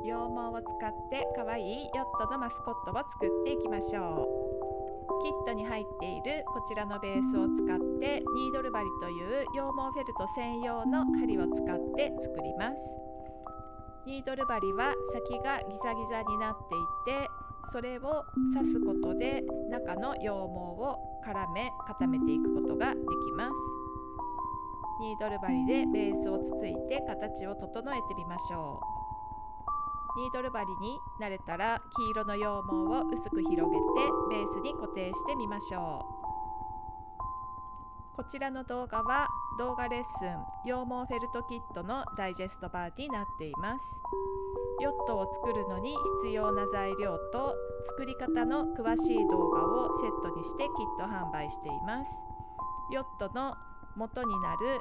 羊毛を使ってかわいいヨットのマスコットを作っていきましょう。キットに入っているこちらのベースを使ってニードル針という羊毛フェルト専用の針を使って作ります。ニードル針は先がギザギザになっていて、それを刺すことで中の羊毛を絡め固めていくことができます。ニードル針でベースをつついて形を整えてみましょう。ニードル針に慣れたら黄色の羊毛を薄く広げてベースに固定してみましょう。こちらの動画は動画レッスン羊毛フェルトキットのダイジェスト版になっています。ヨットを作るのに必要な材料と作り方の詳しい動画をセットにしてキット販売しています。ヨットの元になる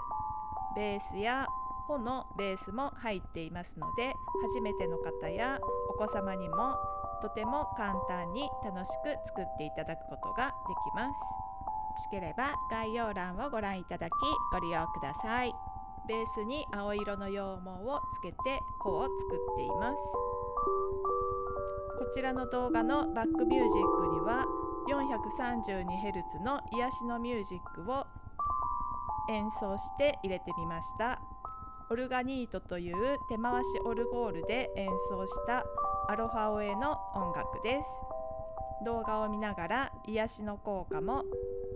ベースや穂のベースも入っていますので、初めての方やお子様にもとても簡単に楽しく作っていただくことができます。よろしければ概要欄をご覧いただきご利用ください。ベースに青色の羊毛をつけて穂を作っています。こちらの動画のバックミュージックには 432Hz の癒しのミュージックを演奏して入れてみました。オルガニートという手回しオルゴールで演奏したアロハオエの音楽です。動画を見ながら癒しの効果も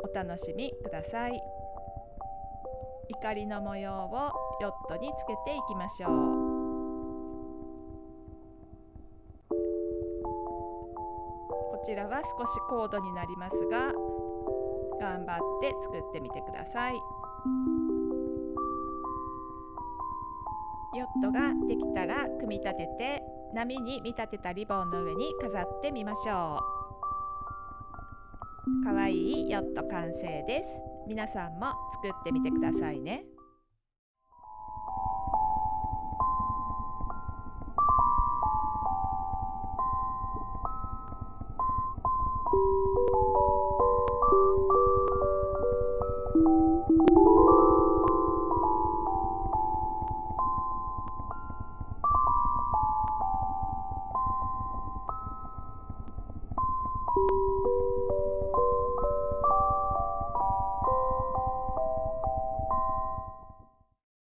お楽しみください。怒りの模様をヨットにつけていきましょう。こちらは少し高度になりますが、頑張って作ってみてください。ヨットができたら組み立てて波に見立てたリボンの上に飾ってみましょう。かわいいヨット完成です。皆さんも作ってみてくださいね。